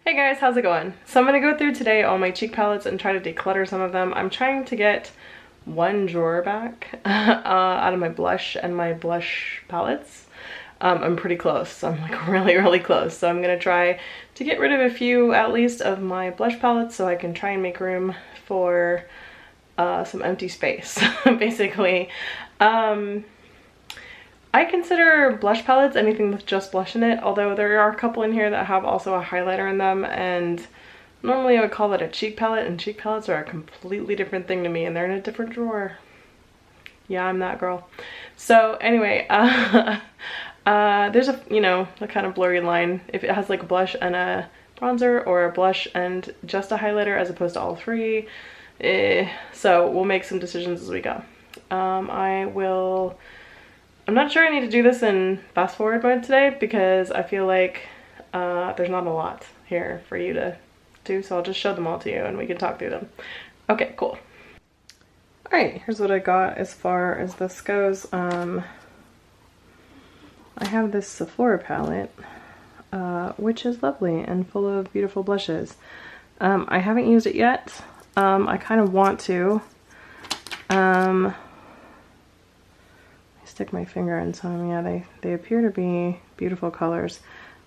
Hey guys, how's it going? So I'm going to go through today all my cheek palettes and try to declutter some of them. I'm trying to get one drawer back out of my blush and my blush palettes. I'm pretty close, so I'm like really close. So I'm going to try to get rid of a few at least of my blush palettes so I can try and make room for some empty space, basically. I consider blush palettes anything with just blush in it, although there are a couple in here that have also a highlighter in them, and normally I would call it a cheek palette, and cheek palettes are a completely different thing to me, and they're in a different drawer. Yeah, I'm that girl. So anyway, there's a, a kind of blurry line if it has like a blush and a bronzer, or a blush and just a highlighter as opposed to all three. So we'll make some decisions as we go. I'm not sure I need to do this in fast forward mode today because I feel like there's not a lot here for you to do, so I'll just show them all to you and we can talk through them. Okay, cool. Alright, here's what I got as far as this goes. I have this Sephora palette, which is lovely and full of beautiful blushes. I haven't used it yet. I kind of want to. Stick my finger in some. Yeah, they appear to be beautiful colors.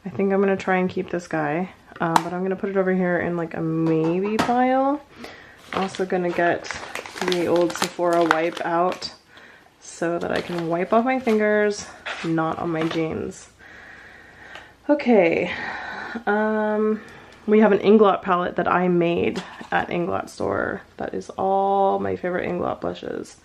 I think I'm gonna try and keep this guy, but I'm gonna put it over here in like a maybe pile. Also gonna get the old Sephora wipe out so that I can wipe off my fingers, not on my jeans. Okay, we have an Inglot palette that I made at Inglot store. That is all my favorite Inglot blushes.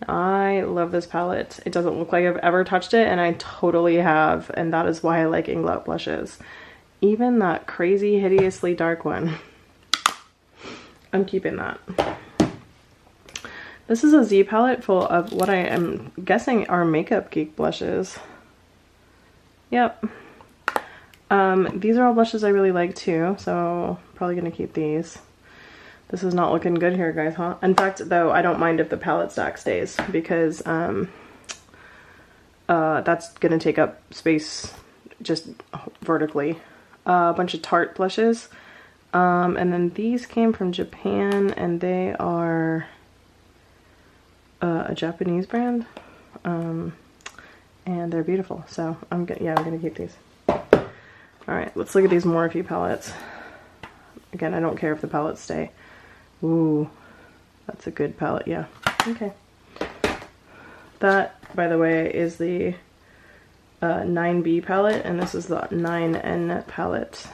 I love this palette. It doesn't look like I've ever touched it, and I totally have, and that is why I like Inglot blushes. Even that crazy, hideously dark one. I'm keeping that. This is a Z palette full of what I am guessing are Makeup Geek blushes. Yep. These are all blushes I really like too, so probably gonna keep these. This is not looking good here, guys, huh? In fact, though, I don't mind if the palette stack stays because that's gonna take up space just vertically. A bunch of Tarte blushes. And then these came from Japan, and they are a Japanese brand. And they're beautiful, so I'm gonna keep these. Alright, let's look at these Morphe palettes. Again, I don't care if the palettes stay. Ooh, that's a good palette, yeah. Okay. That, by the way, is the 9B palette, and this is the 9N palette.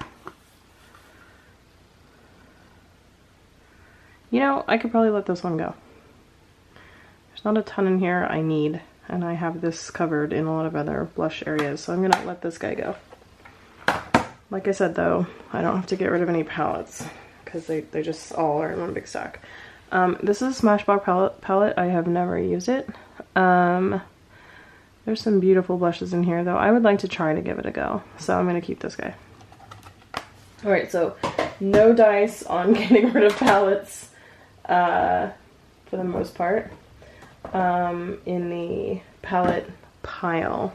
You know, I could probably let this one go. There's not a ton in here I need, and I have this covered in a lot of other blush areas, so I'm gonna let this guy go. Like I said, though, I don't have to get rid of any palettes, because they just all are in one big stack. This is a Smashbox palette. I have never used it. There's some beautiful blushes in here, though. I would like to try to give it a go, so I'm going to keep this guy. Alright, so no dice on getting rid of palettes for the most part in the palette pile.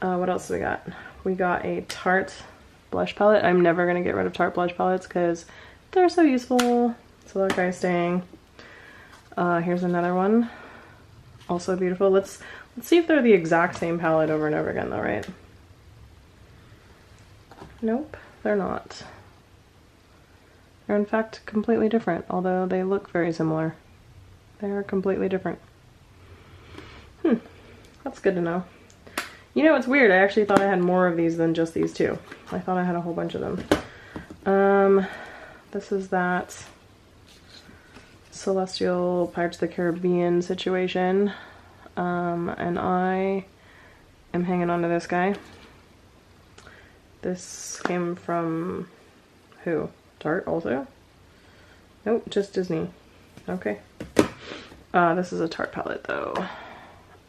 What else do we got? We got a Tarte blush palette. I'm never going to get rid of Tarte blush palettes because they're so useful. So that guy's staying. Here's another one. Also beautiful. Let's see if they're the exact same palette over and over again though, right? Nope, they're not. They're in fact completely different, although they look very similar. They are completely different. That's good to know. You know, it's weird. I actually thought I had more of these than just these two. I thought I had a whole bunch of them. This is that Celestial Pirates of the Caribbean situation. And I am hanging on to this guy. This came from who? Tarte also? Nope, just Disney. Okay. This is a Tarte palette though.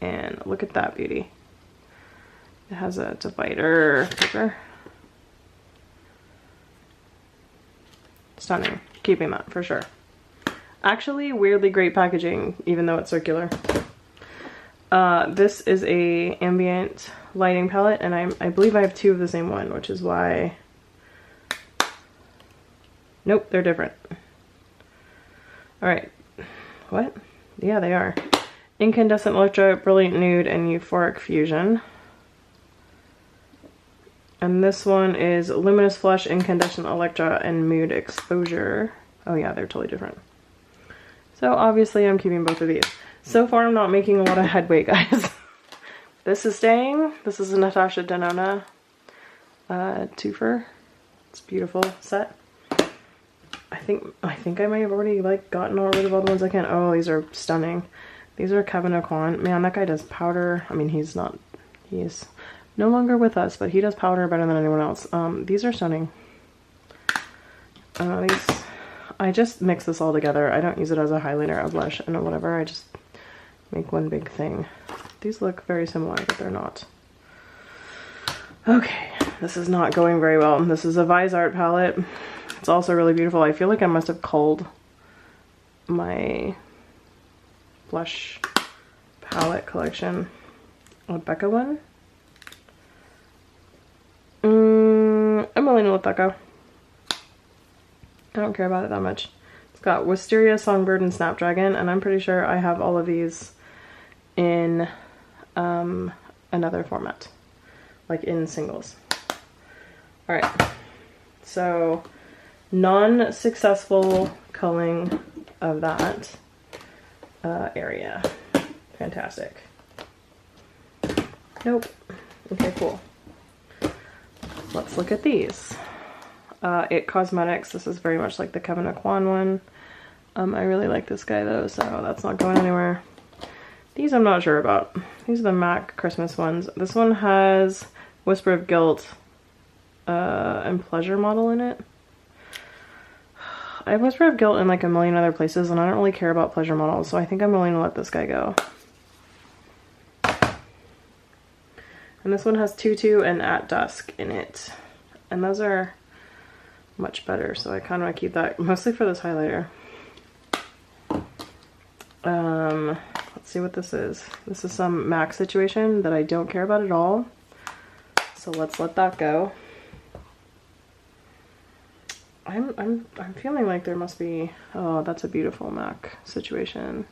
And look at that beauty. It has a divider paper. Stunning. Keeping that for sure. Actually, weirdly great packaging, even though it's circular. This is a ambient lighting palette, and I believe I have two of the same one, which is why Nope, they're different. All right, what? Yeah, they are. Incandescent Electra, Brilliant Nude, and Euphoric Fusion. And this one is Luminous Flush, Incandescent Electra, and Mood Exposure. Oh yeah, they're totally different. So obviously I'm keeping both of these. So far I'm not making a lot of headway, guys. This is staying. This is a Natasha Denona twofer. It's a beautiful set. I think I may have already like gotten all rid of all the ones I can. Oh, these are stunning. These are Kevin O'Quan. Man, that guy does powder. I mean, he's no longer with us, but he does powder better than anyone else. These are stunning. I just mix this all together. I don't use it as a highlighter, a blush, and whatever. I just make one big thing. These look very similar, but they're not. Okay, this is not going very well. This is a Vise Art palette. It's also really beautiful. I feel like I must have culled my blush palette collection. A Becca one. I'm willing to let that go. I don't care about it that much. It's got Wisteria, Songbird, and Snapdragon, and I'm pretty sure I have all of these in another format, like in singles. All right, so non-successful culling of that area. Fantastic. Nope. Okay, cool. Let's look at these. It Cosmetics. This is very much like the Kevin O'Quan one. I really like this guy though, so that's not going anywhere. These I'm not sure about. These are the MAC Christmas ones. This one has Whisper of Guilt and Pleasure Model in it. I have Whisper of Guilt in like a million other places, and I don't really care about Pleasure Models, so I think I'm willing to let this guy go. And this one has Tutu and At Dusk in it. And those are much better, so I kind of want to keep that mostly for this highlighter. Let's see what this is. This is some MAC situation that I don't care about at all. So let's let that go. I'm feeling like there must be, oh, that's a beautiful MAC situation.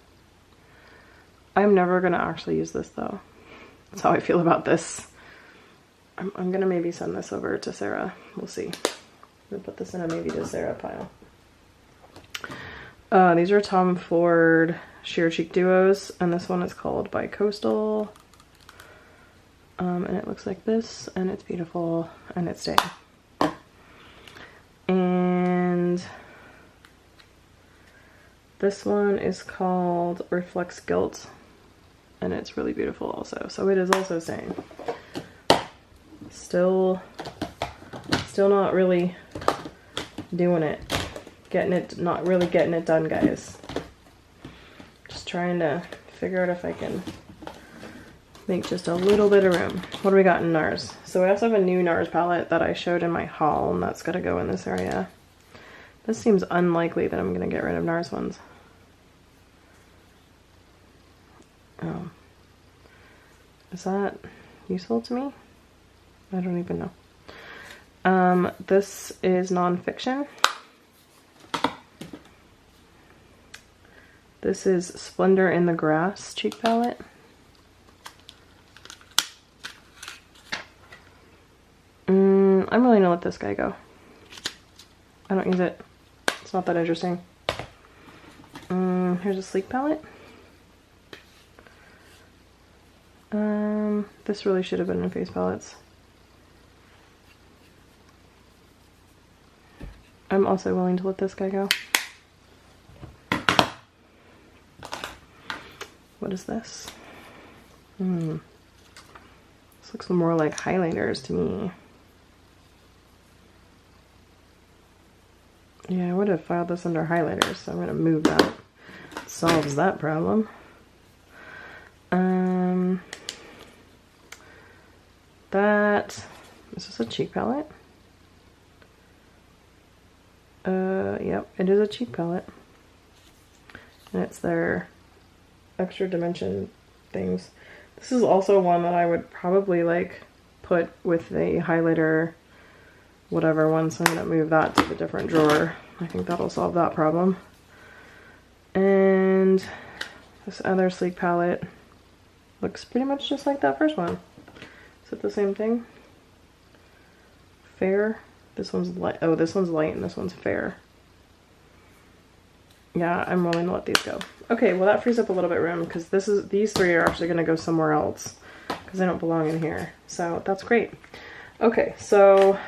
I'm never gonna actually use this though. That's how I feel about this. I'm gonna maybe send this over to Sarah. We'll see. I'm gonna put this in a maybe to Sarah pile. These are Tom Ford Sheer Cheek Duos, and this one is called Bicoastal. And it looks like this, and it's beautiful, and it's staying. And this one is called Reflex Guilt, and it's really beautiful also. So it is also staying. Still not really doing it. Not really getting it done, guys. Just trying to figure out if I can make just a little bit of room. What do we got in NARS? So we also have a new NARS palette that I showed in my haul, and that's gotta go in this area. This seems unlikely that I'm gonna get rid of NARS ones. Oh. Is that useful to me? I don't even know. This is nonfiction. This is Splendor in the Grass cheek palette. I'm willing to let this guy go. I don't use it. It's not that interesting. Here's a Sleek palette. This really should have been in face palettes. I'm also willing to let this guy go. What is this? This looks more like highlighters to me. Yeah, I would have filed this under highlighters, so I'm going to move that. Solves that problem. This is a cheek palette. Yep, it is a cheek palette. And it's their extra dimension things. This is also one that I would probably like put with a highlighter whatever one, so I'm going to move that to the different drawer. I think that'll solve that problem. And this other sleek palette looks pretty much just like that first one. Is it the same thing? Fair. This one's light. Oh, this one's light and this one's fair. Yeah, I'm willing to let these go. Okay, well that frees up a little bit of room because these three are actually going to go somewhere else because they don't belong in here. So that's great. Okay, so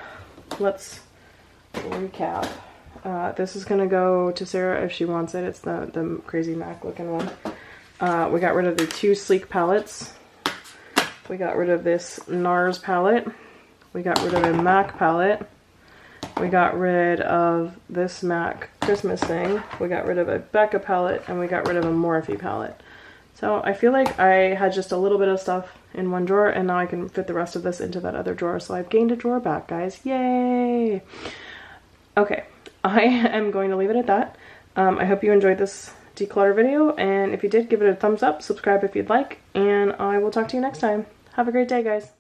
let's recap. This is going to go to Sarah if she wants it. It's the crazy Mac looking one. We got rid of the 2 sleek palettes. We got rid of this NARS palette. We got rid of a MAC palette. We got rid of this MAC Christmas thing. We got rid of a Becca palette, and we got rid of a Morphe palette. So I feel like I had just a little bit of stuff in one drawer, and now I can fit the rest of this into that other drawer. So I've gained a drawer back, guys. Yay! Okay, I am going to leave it at that. I hope you enjoyed this declutter video, and if you did, give it a thumbs up, subscribe if you'd like, and I will talk to you next time. Have a great day, guys.